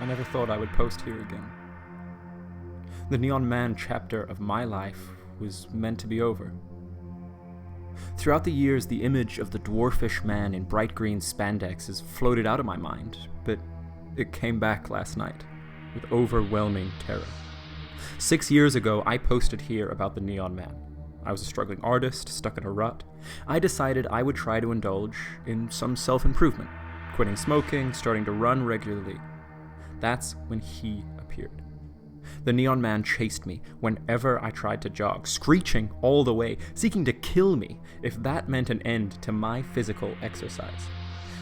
never thought I would post here again. The Neon Man chapter of my life was meant to be over. Throughout the years, the image of the dwarfish man in bright green spandex has floated out of my mind, but it came back last night with overwhelming terror. 6 years ago, I posted here about the Neon Man. I was a struggling artist, stuck in a rut. I decided I would try to indulge in some self-improvement, quitting smoking, starting to run regularly. That's when he appeared. The Neon Man chased me whenever I tried to jog, screeching all the way, seeking to kill me if that meant an end to my physical exercise.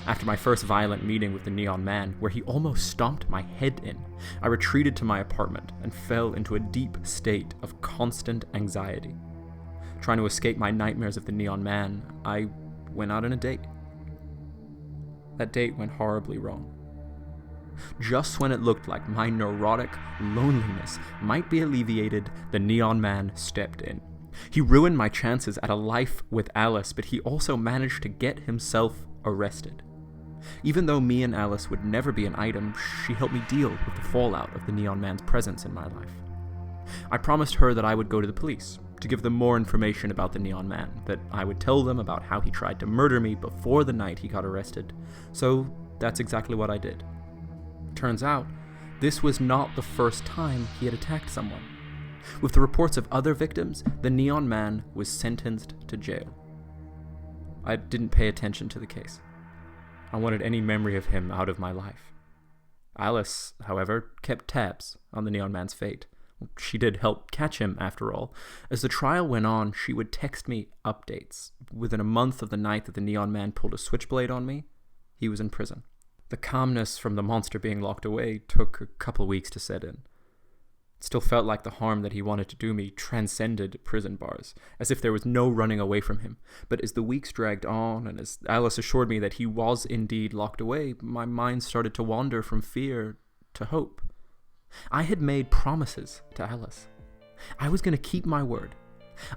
After my first violent meeting with the Neon Man, where he almost stomped my head in, I retreated to my apartment and fell into a deep state of constant anxiety. Trying to escape my nightmares of the Neon Man, I went out on a date. That date went horribly wrong. Just when it looked like my neurotic loneliness might be alleviated, the Neon Man stepped in. He ruined my chances at a life with Alice, but he also managed to get himself arrested. Even though me and Alice would never be an item, she helped me deal with the fallout of the Neon Man's presence in my life. I promised her that I would go to the police, to give them more information about the Neon Man, that I would tell them about how he tried to murder me before the night he got arrested. So that's exactly what I did. Turns out, this was not the first time he had attacked someone. With the reports of other victims, the Neon Man was sentenced to jail. I didn't pay attention to the case. I wanted any memory of him out of my life. Alice, however, kept tabs on the Neon Man's fate. She did help catch him, after all. As the trial went on, she would text me updates. Within a month of the night that the Neon Man pulled a switchblade on me, he was in prison. The calmness from the monster being locked away took a couple weeks to set in. It still felt like the harm that he wanted to do me transcended prison bars, as if there was no running away from him. But as the weeks dragged on, and as Alice assured me that he was indeed locked away, my mind started to wander from fear to hope. I had made promises to Alice. I was going to keep my word.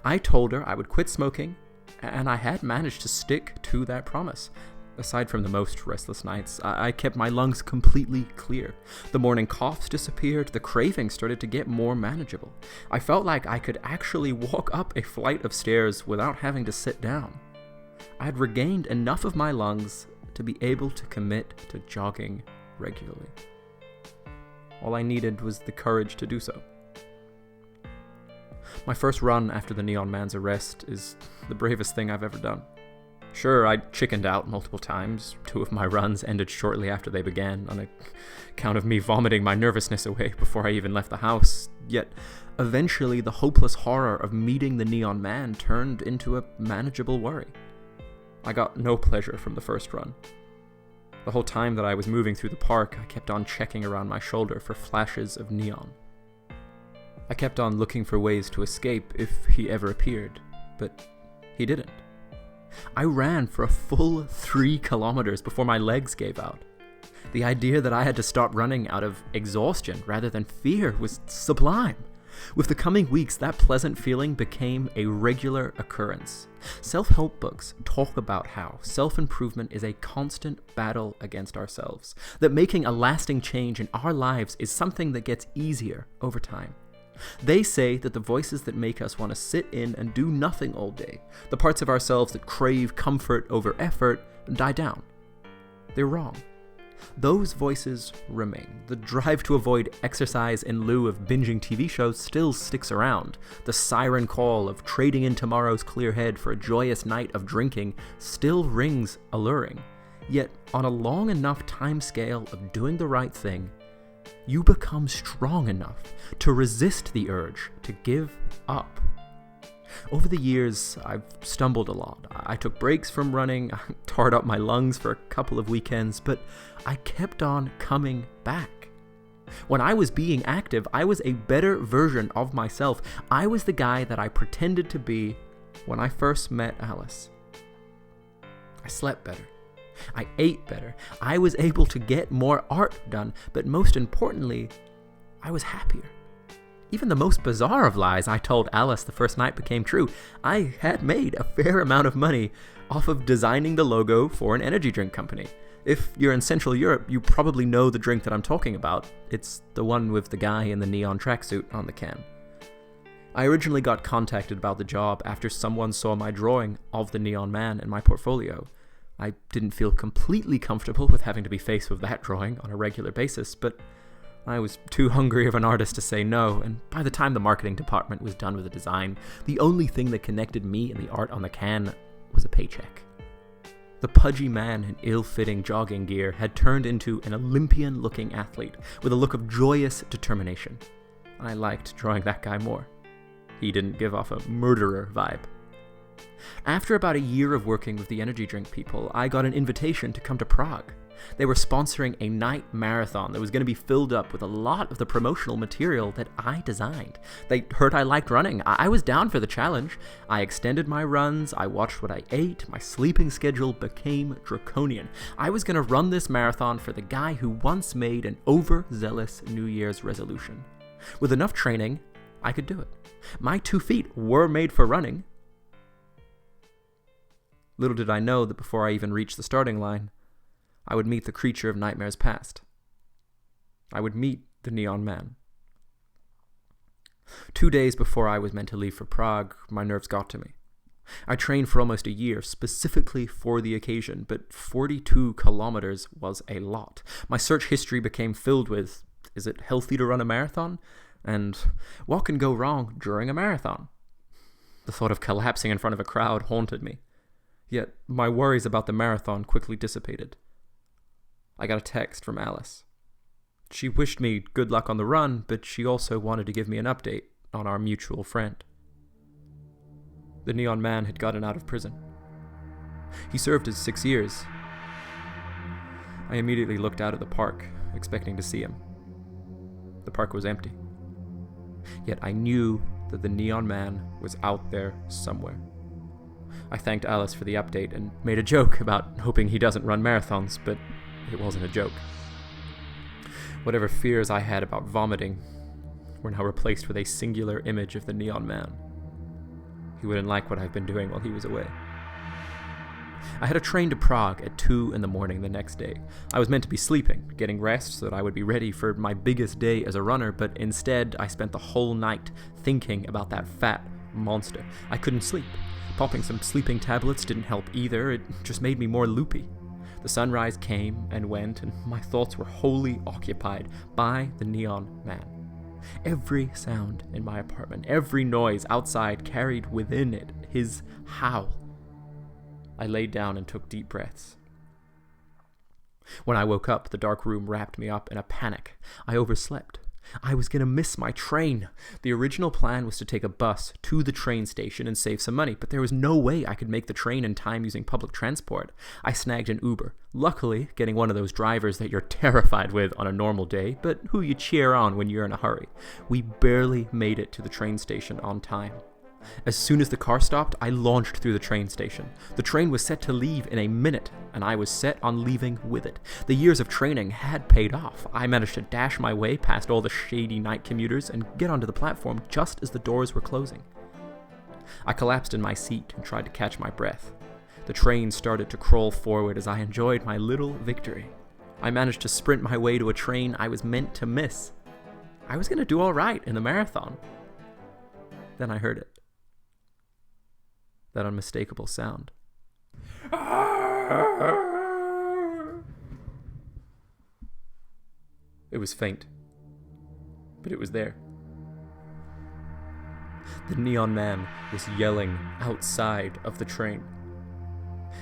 I told her I would quit smoking, and I had managed to stick to that promise. Aside from the most restless nights, I kept my lungs completely clear. The morning coughs disappeared, the cravings started to get more manageable. I felt like I could actually walk up a flight of stairs without having to sit down. I had regained enough of my lungs to be able to commit to jogging regularly. All I needed was the courage to do so. My first run after the Neon Man's arrest is the bravest thing I've ever done. Sure, I chickened out multiple times. 2 of my runs ended shortly after they began, on account of me vomiting my nervousness away before I even left the house. Yet, eventually, the hopeless horror of meeting the Neon Man turned into a manageable worry. I got no pleasure from the first run. The whole time that I was moving through the park, I kept on checking around my shoulder for flashes of neon. I kept on looking for ways to escape if he ever appeared, but he didn't. I ran for a full 3 kilometers before my legs gave out. The idea that I had to stop running out of exhaustion rather than fear was sublime. With the coming weeks, that pleasant feeling became a regular occurrence. Self-help books talk about how self-improvement is a constant battle against ourselves, that making a lasting change in our lives is something that gets easier over time. They say that the voices that make us want to sit in and do nothing all day, the parts of ourselves that crave comfort over effort, die down. They're wrong. Those voices remain. The drive to avoid exercise in lieu of binging TV shows still sticks around. The siren call of trading in tomorrow's clear head for a joyous night of drinking still rings alluring. Yet, on a long enough time scale of doing the right thing, you become strong enough to resist the urge to give up. Over the years, I've stumbled a lot. I took breaks from running, I tarred up my lungs for a couple of weekends, but I kept on coming back. When I was being active, I was a better version of myself. I was the guy that I pretended to be when I first met Alice. I slept better. I ate better. I was able to get more art done, but most importantly, I was happier. Even the most bizarre of lies I told Alice the first night became true. I had made a fair amount of money off of designing the logo for an energy drink company. If you're in Central Europe, you probably know the drink that I'm talking about. It's the one with the guy in the neon tracksuit on the can. I originally got contacted about the job after someone saw my drawing of the Neon Man in my portfolio. I didn't feel completely comfortable with having to be faced with that drawing on a regular basis, but I was too hungry of an artist to say no, and by the time the marketing department was done with the design, the only thing that connected me and the art on the can was a paycheck. The pudgy man in ill-fitting jogging gear had turned into an Olympian-looking athlete with a look of joyous determination. I liked drawing that guy more. He didn't give off a murderer vibe. After about a year of working with the energy drink people, I got an invitation to come to Prague. They were sponsoring a night marathon that was going to be filled up with a lot of the promotional material that I designed. They heard I liked running. I was down for the challenge. I extended my runs, I watched what I ate, my sleeping schedule became draconian. I was going to run this marathon for the guy who once made an overzealous New Year's resolution. With enough training, I could do it. My 2 feet were made for running. Little did I know that before I even reached the starting line, I would meet the creature of nightmares past. I would meet the Neon Man. 2 days before I was meant to leave for Prague, my nerves got to me. I trained for almost a year, specifically for the occasion, but 42 kilometers was a lot. My search history became filled with, is it healthy to run a marathon? And what can go wrong during a marathon? The thought of collapsing in front of a crowd haunted me. Yet my worries about the marathon quickly dissipated. I got a text from Alice. She wished me good luck on the run, but she also wanted to give me an update on our mutual friend. The Neon Man had gotten out of prison. He served his 6 years. I immediately looked out at the park, expecting to see him. The park was empty. Yet I knew that the Neon Man was out there somewhere. I thanked Alice for the update and made a joke about hoping he doesn't run marathons, but it wasn't a joke. Whatever fears I had about vomiting were now replaced with a singular image of the Neon Man. He wouldn't like what I've been doing while he was away. I had a train to Prague at 2 in the morning the next day. I was meant to be sleeping, getting rest so that I would be ready for my biggest day as a runner, but instead I spent the whole night thinking about that fat monster. I couldn't sleep. Popping some sleeping tablets didn't help either, it just made me more loopy. The sunrise came and went, and my thoughts were wholly occupied by the Neon Man. Every sound in my apartment, every noise outside carried within it his howl. I laid down and took deep breaths. When I woke up, the dark room wrapped me up in a panic. I overslept. I was going to miss my train. The original plan was to take a bus to the train station and save some money, but there was no way I could make the train in time using public transport. I snagged an Uber, luckily getting one of those drivers that you're terrified with on a normal day, but who you cheer on when you're in a hurry. We barely made it to the train station on time. As soon as the car stopped, I launched through the train station. The train was set to leave in a minute, and I was set on leaving with it. The years of training had paid off. I managed to dash my way past all the shady night commuters and get onto the platform just as the doors were closing. I collapsed in my seat and tried to catch my breath. The train started to crawl forward as I enjoyed my little victory. I managed to sprint my way to a train I was meant to miss. I was going to do all right in the marathon. Then I heard it. That unmistakable sound. It was faint, but it was there. The Neon Man was yelling outside of the train.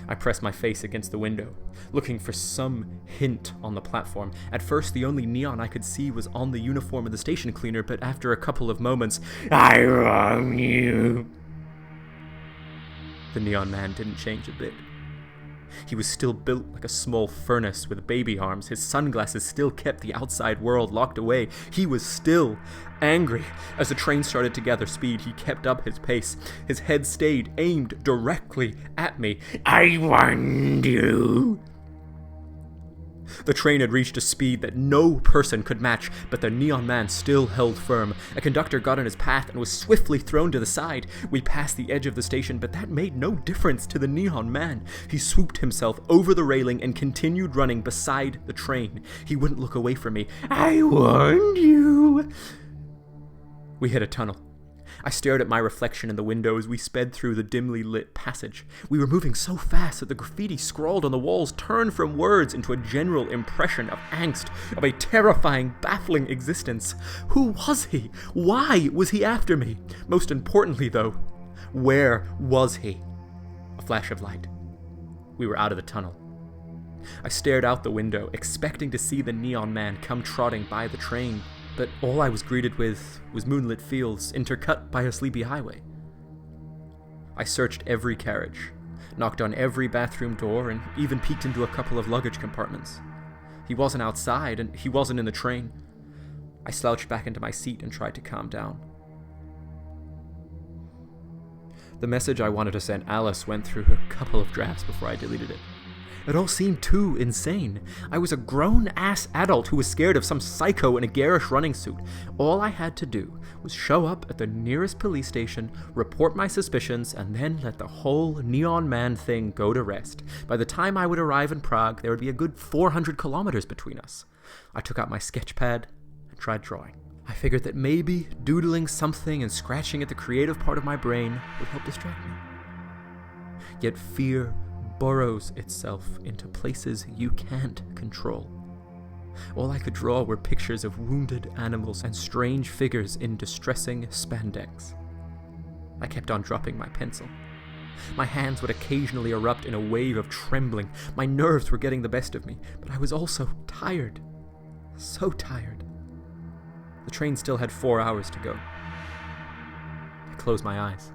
I pressed my face against the window, looking for some hint on the platform. At first, the only neon I could see was on the uniform of the station cleaner, but after a couple of moments, I wrong you. The Neon Man didn't change a bit. He was still built like a small furnace with baby arms. His sunglasses still kept the outside world locked away. He was still angry. As the train started to gather speed, he kept up his pace. His head stayed aimed directly at me. I warned you. The train had reached a speed that no person could match, but the Neon Man still held firm. A conductor got in his path and was swiftly thrown to the side. We passed the edge of the station, but that made no difference to the Neon Man. He swooped himself over the railing and continued running beside the train. He wouldn't look away from me. "I warned you." We hit a tunnel. I stared at my reflection in the window as we sped through the dimly lit passage. We were moving so fast that the graffiti scrawled on the walls turned from words into a general impression of angst, of a terrifying, baffling existence. Who was he? Why was he after me? Most importantly, though, where was he? A flash of light. We were out of the tunnel. I stared out the window, expecting to see the Neon Man come trotting by the train, but all I was greeted with was moonlit fields intercut by a sleepy highway. I searched every carriage, knocked on every bathroom door, and even peeked into a couple of luggage compartments. He wasn't outside, and he wasn't in the train. I slouched back into my seat and tried to calm down. The message I wanted to send Alice went through a couple of drafts before I deleted it. It all seemed too insane. I was a grown-ass adult who was scared of some psycho in a garish running suit. All I had to do was show up at the nearest police station, report my suspicions, and then let the whole Neon Man thing go to rest. By the time I would arrive in Prague, there would be a good 400 kilometers between us. I took out my sketch pad and tried drawing. I figured that maybe doodling something and scratching at the creative part of my brain would help distract me. Yet fear burrows itself into places you can't control. All I could draw were pictures of wounded animals and strange figures in distressing spandex. I kept on dropping my pencil. My hands would occasionally erupt in a wave of trembling. My nerves were getting the best of me, but I was also tired. So tired. The train still had 4 hours to go. I closed my eyes.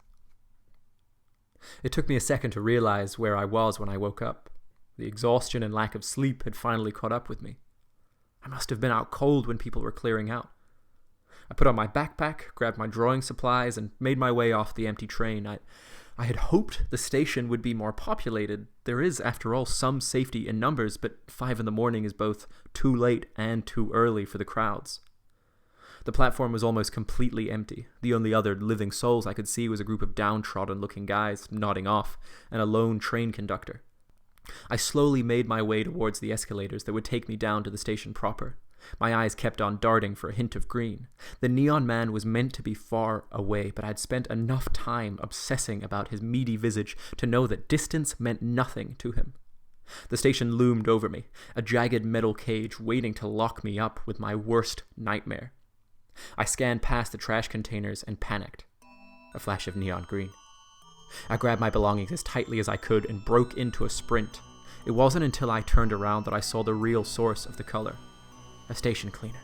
It took me a second to realize where I was when I woke up. The exhaustion and lack of sleep had finally caught up with me. I must have been out cold when people were clearing out. I put on my backpack, grabbed my drawing supplies, and made my way off the empty train. I had hoped the station would be more populated. There is, after all, some safety in numbers, but 5 a.m. is both too late and too early for the crowds. The platform was almost completely empty. The only other living souls I could see was a group of downtrodden-looking guys nodding off, and a lone train conductor. I slowly made my way towards the escalators that would take me down to the station proper. My eyes kept on darting for a hint of green. The Neon Man was meant to be far away, but I'd spent enough time obsessing about his meaty visage to know that distance meant nothing to him. The station loomed over me, a jagged metal cage waiting to lock me up with my worst nightmare. I scanned past the trash containers and panicked. A flash of neon green. I grabbed my belongings as tightly as I could and broke into a sprint. It wasn't until I turned around that I saw the real source of the color. A station cleaner.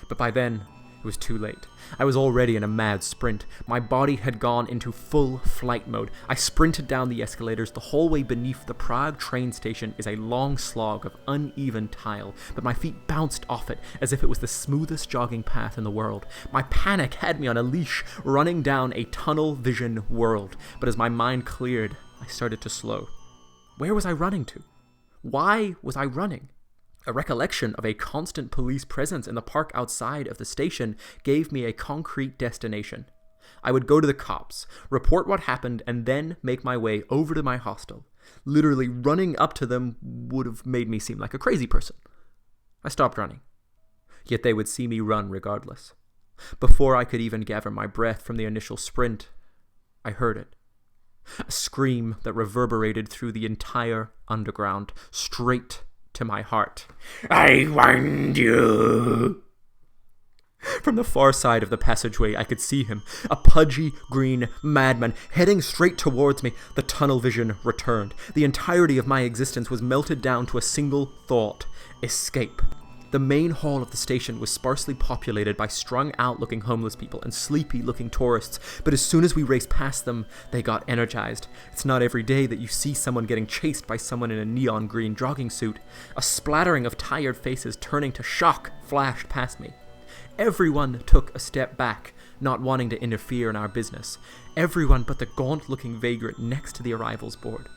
But by then, it was too late. I was already in a mad sprint. My body had gone into full flight mode. I sprinted down the escalators. The hallway beneath the Prague train station is a long slog of uneven tile, but my feet bounced off it as if it was the smoothest jogging path in the world. My panic had me on a leash, running down a tunnel vision world. But as my mind cleared, I started to slow. Where was I running to? Why was I running? A recollection of a constant police presence in the park outside of the station gave me a concrete destination. I would go to the cops, report what happened, and then make my way over to my hostel. Literally running up to them would have made me seem like a crazy person. I stopped running. Yet they would see me run regardless. Before I could even gather my breath from the initial sprint, I heard it. A scream that reverberated through the entire underground, straight to my heart. I warned you. From the far side of the passageway, I could see him, a pudgy green madman, heading straight towards me. The tunnel vision returned. The entirety of my existence was melted down to a single thought: escape. The main hall of the station was sparsely populated by strung-out-looking homeless people and sleepy-looking tourists, but as soon as we raced past them, they got energized. It's not every day that you see someone getting chased by someone in a neon green jogging suit. A splattering of tired faces turning to shock flashed past me. Everyone took a step back, not wanting to interfere in our business. Everyone but the gaunt-looking vagrant next to the arrivals board.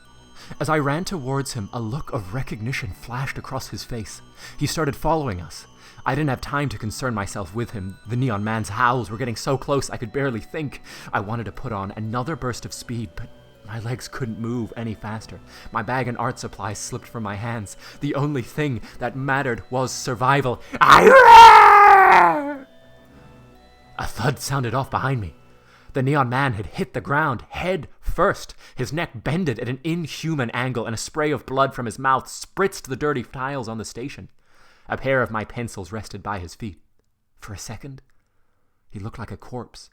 As I ran towards him, a look of recognition flashed across his face. He started following us. I didn't have time to concern myself with him. The Neon Man's howls were getting so close I could barely think. I wanted to put on another burst of speed, but my legs couldn't move any faster. My bag and art supplies slipped from my hands. The only thing that mattered was survival. A thud sounded off behind me. The Neon Man had hit the ground head first. His neck bended at an inhuman angle, and a spray of blood from his mouth spritzed the dirty tiles on the station. A pair of my pencils rested by his feet. For a second, he looked like a corpse,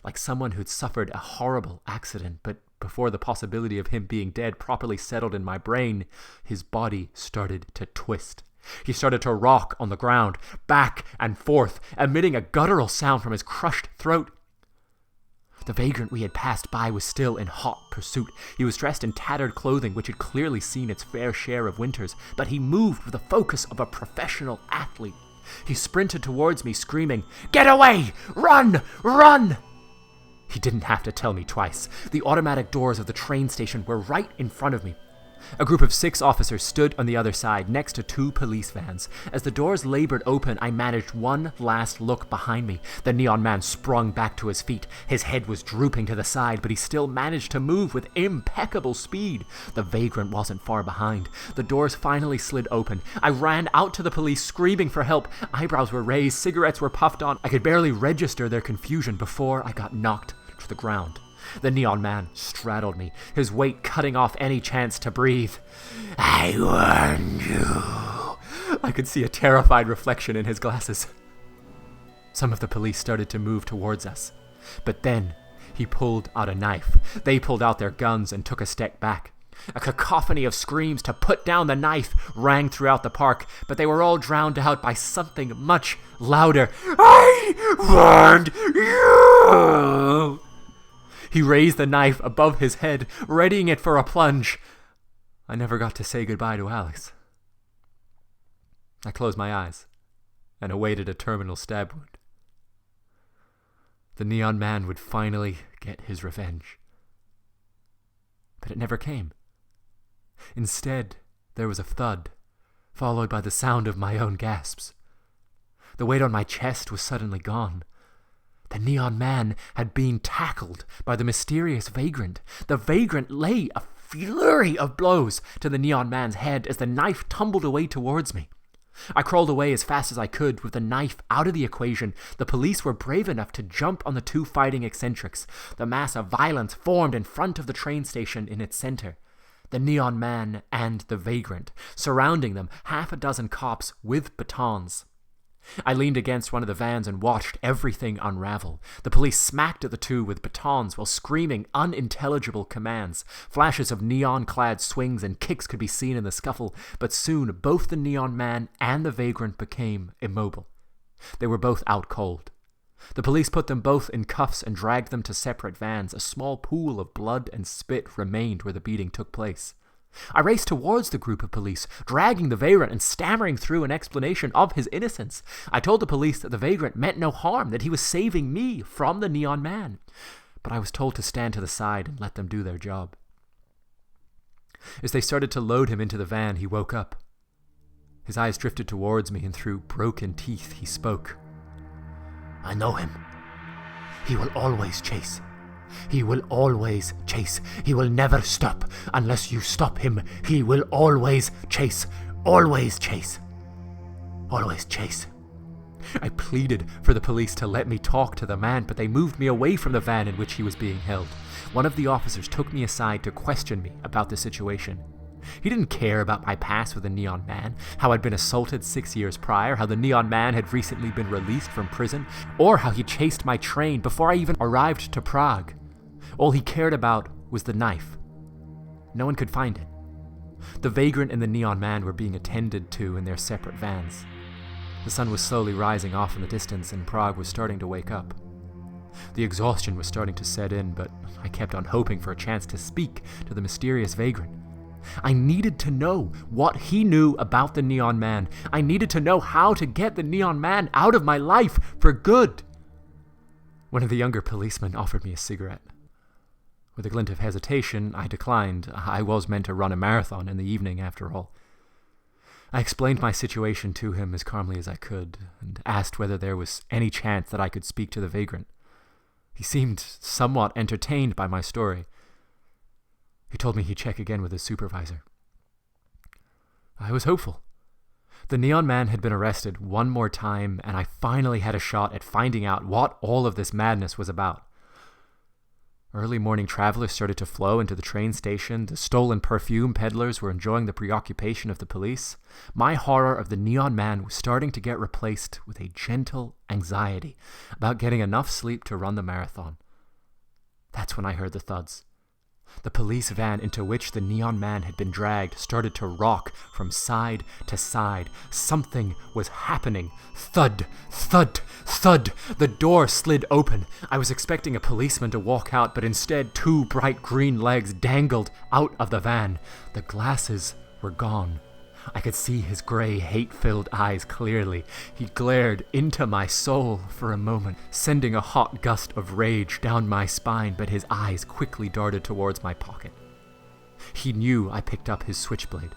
like someone who'd suffered a horrible accident, but before the possibility of him being dead properly settled in my brain, his body started to twist. He started to rock on the ground, back and forth, emitting a guttural sound from his crushed throat. The vagrant we had passed by was still in hot pursuit. He was dressed in tattered clothing which had clearly seen its fair share of winters, but he moved with the focus of a professional athlete. He sprinted towards me, screaming, "Get away! Run! Run!" He didn't have to tell me twice. The automatic doors of the train station were right in front of me. A group of 6 officers stood on the other side, next to 2 police vans. As the doors labored open, I managed one last look behind me. The Neon Man sprung back to his feet. His head was drooping to the side, but he still managed to move with impeccable speed. The vagrant wasn't far behind. The doors finally slid open. I ran out to the police, screaming for help. Eyebrows were raised, cigarettes were puffed on. I could barely register their confusion before I got knocked to the ground. The Neon Man straddled me, his weight cutting off any chance to breathe. "I warned you." I could see a terrified reflection in his glasses. Some of the police started to move towards us, but then he pulled out a knife. They pulled out their guns and took a step back. A cacophony of screams to put down the knife rang throughout the park, but they were all drowned out by something much louder. "I warned you!" He raised the knife above his head, readying it for a plunge. I never got to say goodbye to Alex. I closed my eyes and awaited a terminal stab wound. The Neon Man would finally get his revenge. But it never came. Instead, there was a thud, followed by the sound of my own gasps. The weight on my chest was suddenly gone. The Neon Man had been tackled by the mysterious vagrant. The vagrant lay a flurry of blows to the Neon Man's head as the knife tumbled away towards me. I crawled away as fast as I could with the knife out of the equation. The police were brave enough to jump on the 2 fighting eccentrics. The mass of violence formed in front of the train station in its center. The Neon Man and the vagrant, surrounding them, 6 cops with batons. I leaned against one of the vans and watched everything unravel. The police smacked at the 2 with batons while screaming unintelligible commands. Flashes of neon-clad swings and kicks could be seen in the scuffle, but soon both the Neon Man and the vagrant became immobile. They were both out cold. The police put them both in cuffs and dragged them to separate vans. A small pool of blood and spit remained where the beating took place. I raced towards the group of police, dragging the vagrant and stammering through an explanation of his innocence. I told the police that the vagrant meant no harm, that he was saving me from the Neon Man. But I was told to stand to the side and let them do their job. As they started to load him into the van, he woke up. His eyes drifted towards me, and through broken teeth he spoke. "I know him. He will always chase. He will always chase. He will never stop unless you stop him. He will always chase. Always chase. Always chase." I pleaded for the police to let me talk to the man, but they moved me away from the van in which he was being held. One of the officers took me aside to question me about the situation. He didn't care about my past with the Neon Man, how I'd been assaulted 6 years prior, how the Neon Man had recently been released from prison, or how he chased my train before I even arrived to Prague. All he cared about was the knife. No one could find it. The vagrant and the Neon Man were being attended to in their separate vans. The sun was slowly rising off in the distance, and Prague was starting to wake up. The exhaustion was starting to set in, but I kept on hoping for a chance to speak to the mysterious vagrant. I needed to know what he knew about the Neon Man. I needed to know how to get the Neon Man out of my life for good. One of the younger policemen offered me a cigarette. With a glint of hesitation, I declined. I was meant to run a marathon in the evening, after all. I explained my situation to him as calmly as I could, and asked whether there was any chance that I could speak to the vagrant. He seemed somewhat entertained by my story. He told me he'd check again with his supervisor. I was hopeful. The Neon Man had been arrested one more time, and I finally had a shot at finding out what all of this madness was about. Early morning travelers started to flow into the train station. The stolen perfume peddlers were enjoying the preoccupation of the police. My horror of the Neon Man was starting to get replaced with a gentle anxiety about getting enough sleep to run the marathon. That's when I heard the thuds. The police van into which the Neon Man had been dragged started to rock from side to side. Something was happening. Thud, thud, thud. The door slid open. I was expecting a policeman to walk out, but instead 2 bright green legs dangled out of the van. The glasses were gone. I could see his gray, hate-filled eyes clearly. He glared into my soul for a moment, sending a hot gust of rage down my spine, but his eyes quickly darted towards my pocket. He knew I picked up his switchblade.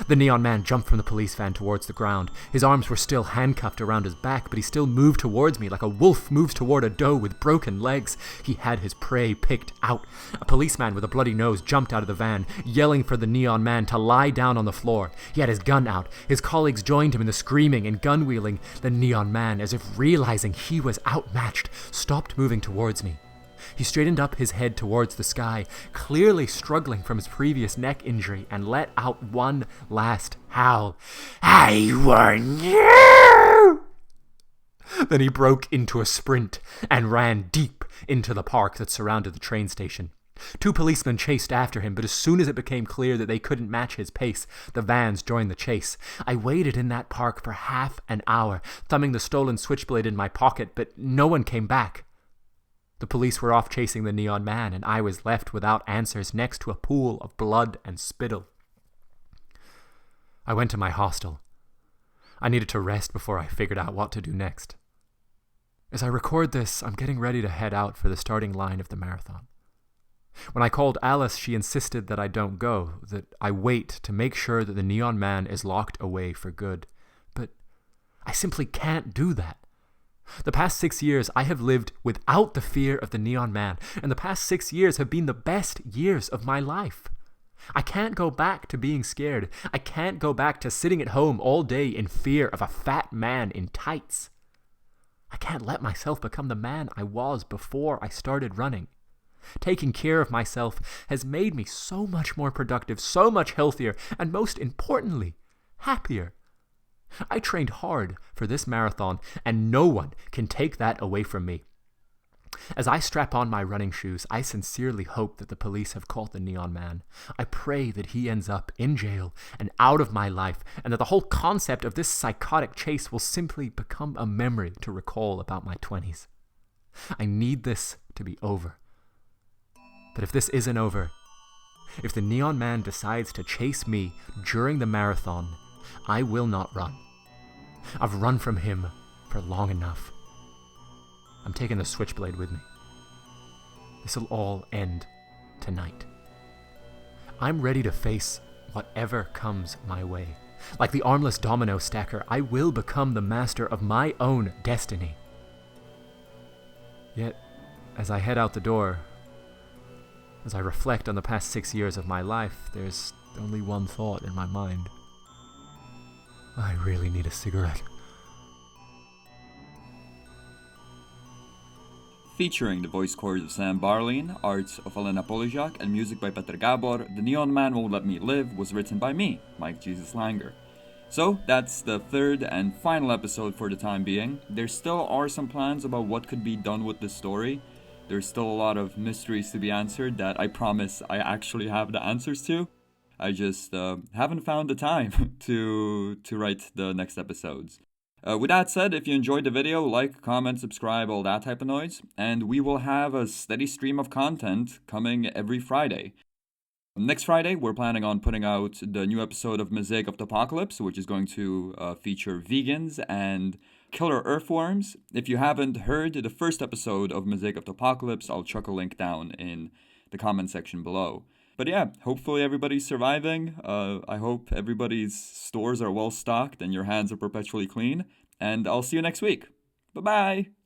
The Neon Man jumped from the police van towards the ground. His arms were still handcuffed around his back, but he still moved towards me like a wolf moves toward a doe with broken legs. He had his prey picked out. A policeman with a bloody nose jumped out of the van, yelling for the Neon Man to lie down on the floor. He had his gun out. His colleagues joined him in the screaming and gun-wheeling. The Neon Man, as if realizing he was outmatched, stopped moving towards me. He straightened up his head towards the sky, clearly struggling from his previous neck injury, and let out one last howl. I warn you! Then he broke into a sprint and ran deep into the park that surrounded the train station. 2 policemen chased after him, but as soon as it became clear that they couldn't match his pace, the vans joined the chase. I waited in that park for half an hour, thumbing the stolen switchblade in my pocket, but no one came back. The police were off chasing the Neon Man, and I was left without answers next to a pool of blood and spittle. I went to my hostel. I needed to rest before I figured out what to do next. As I record this, I'm getting ready to head out for the starting line of the marathon. When I called Alice, she insisted that I don't go, that I wait to make sure that the Neon Man is locked away for good. But I simply can't do that. The past 6 years, I have lived without the fear of the Neon Man, and the past 6 years have been the best years of my life. I can't go back to being scared. I can't go back to sitting at home all day in fear of a fat man in tights. I can't let myself become the man I was before I started running. Taking care of myself has made me so much more productive, so much healthier, and most importantly, happier. I trained hard for this marathon, and no one can take that away from me. As I strap on my running shoes, I sincerely hope that the police have caught the Neon Man. I pray that he ends up in jail and out of my life, and that the whole concept of this psychotic chase will simply become a memory to recall about my 20s. I need this to be over. But if this isn't over, if the Neon Man decides to chase me during the marathon, I will not run. I've run from him for long enough. I'm taking the switchblade with me. This'll all end tonight. I'm ready to face whatever comes my way. Like the armless domino stacker, I will become the master of my own destiny. Yet, as I head out the door, as I reflect on the past 6 years of my life, there's only one thought in my mind. I really need a cigarette. Featuring the voice chords of Sam Barlien, art of Alena, Polizhak, and music by Gábor, The Neon Man Won't Let Me Live was written by me, Mike Jesus Langer. So, that's the 3rd and final episode for the time being. There still are some plans about what could be done with this story. There's still a lot of mysteries to be answered that I promise I actually have the answers to. I just haven't found the time to write the next episodes. With that said, if you enjoyed the video, like, comment, subscribe, all that type of noise, and we will have a steady stream of content coming every Friday. Next Friday, we're planning on putting out the new episode of Mosaic of the Apocalypse, which is going to feature vegans and killer earthworms. If you haven't heard the first episode of Mosaic of the Apocalypse, I'll chuck a link down in the comment section below. But yeah, hopefully everybody's surviving. I hope everybody's stores are well stocked and your hands are perpetually clean. And I'll see you next week. Bye-bye!